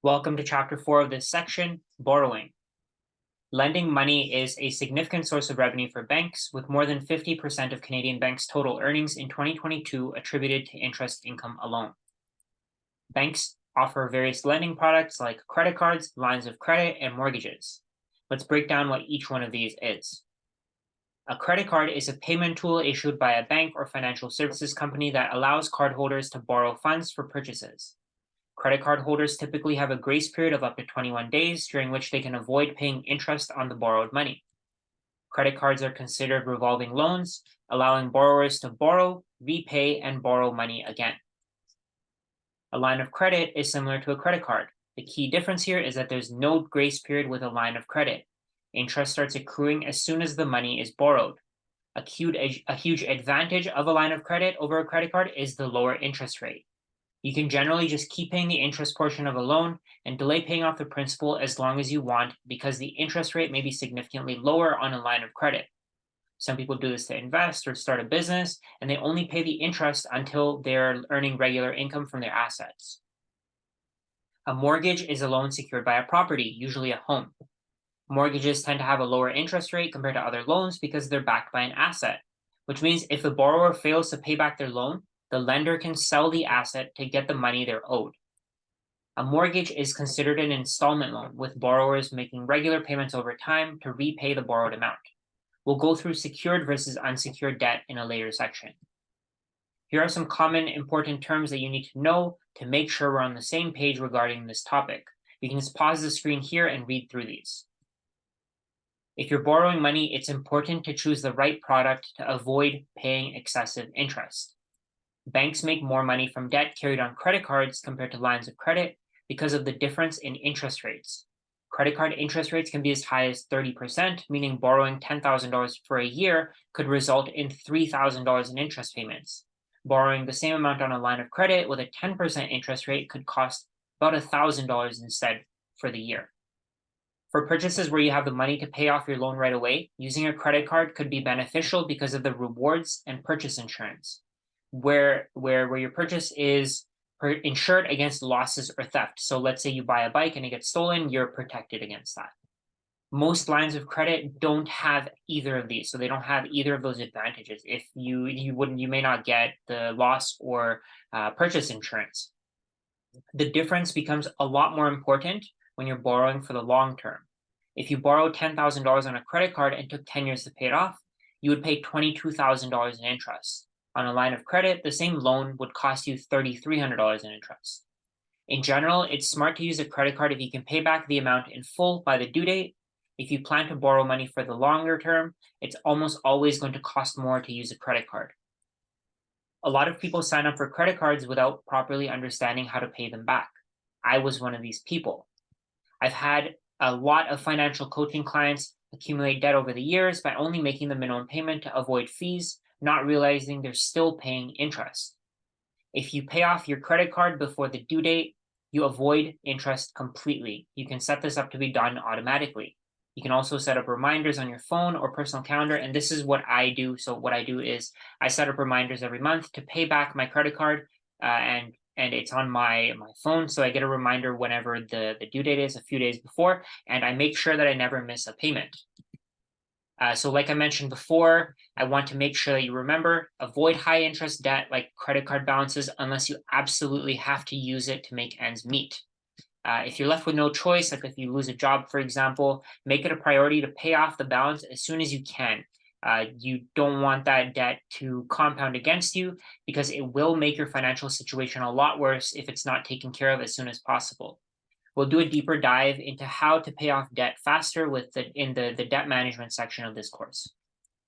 Welcome to Chapter 4 of this section, Borrowing. Lending money is a significant source of revenue for banks, with more than 50% of Canadian banks' total earnings in 2022 attributed to interest income alone. Banks offer various lending products like credit cards, lines of credit, and mortgages. Let's break down what each one of these is. A credit card is a payment tool issued by a bank or financial services company that allows cardholders to borrow funds for purchases. Credit card holders typically have a grace period of up to 21 days, during which they can avoid paying interest on the borrowed money. Credit cards are considered revolving loans, allowing borrowers to borrow, repay, and borrow money again. A line of credit is similar to a credit card. The key difference here is that there's no grace period with a line of credit. Interest starts accruing as soon as the money is borrowed. A huge advantage of a line of credit over a credit card is the lower interest rate. You can generally just keep paying the interest portion of a loan and delay paying off the principal as long as you want, because the interest rate may be significantly lower on a line of credit. Some people do this to invest or start a business, and they only pay the interest until they're earning regular income from their assets. A mortgage is a loan secured by a property, usually a home. Mortgages tend to have a lower interest rate compared to other loans because they're backed by an asset, which means if the borrower fails to pay back their loan, the lender can sell the asset to get the money they're owed. A mortgage is considered an installment loan, with borrowers making regular payments over time to repay the borrowed amount. We'll go through secured versus unsecured debt in a later section. Here are some common important terms that you need to know to make sure we're on the same page regarding this topic. You can just pause the screen here and read through these. If you're borrowing money, it's important to choose the right product to avoid paying excessive interest. Banks make more money from debt carried on credit cards compared to lines of credit because of the difference in interest rates. Credit card interest rates can be as high as 30%, meaning borrowing $10,000 for a year could result in $3,000 in interest payments. Borrowing the same amount on a line of credit with a 10% interest rate could cost about $1,000 instead for the year. For purchases where you have the money to pay off your loan right away, using a credit card could be beneficial because of the rewards and purchase insurance, where your purchase is insured against losses or theft. So let's say you buy a bike and it gets stolen, you're protected against that. Most lines of credit don't have either of these, so they don't have either of those advantages. If you may not get the loss or purchase insurance. The difference becomes a lot more important when you're borrowing for the long term. If you borrow $10,000 on a credit card and took 10 years to pay it off, you would pay $22,000 in interest. On a line of credit, the same loan would cost you $3,300 in interest. In general, it's smart to use a credit card if you can pay back the amount in full by the due date. If you plan to borrow money for the longer term, it's almost always going to cost more to use a credit card. A lot of people sign up for credit cards without properly understanding how to pay them back. I was one of these people. I've had a lot of financial coaching clients accumulate debt over the years by only making the minimum payment to avoid fees, not realizing they're still paying interest. If you pay off your credit card before the due date, you avoid interest completely. You can set this up to be done automatically. You can also set up reminders on your phone or personal calendar, and this is what I do. So what I do is I set up reminders every month to pay back my credit card, and it's on my phone, so I get a reminder whenever the due date is a few days before, and I make sure that I never miss a payment. So like I mentioned before, I want to make sure that you remember, avoid high interest debt like credit card balances unless you absolutely have to use it to make ends meet. If you're left with no choice, like if you lose a job, for example, make it a priority to pay off the balance as soon as you can. You don't want that debt to compound against you, because it will make your financial situation a lot worse if it's not taken care of as soon as possible. We'll do a deeper dive into how to pay off debt faster in the debt management section of this course.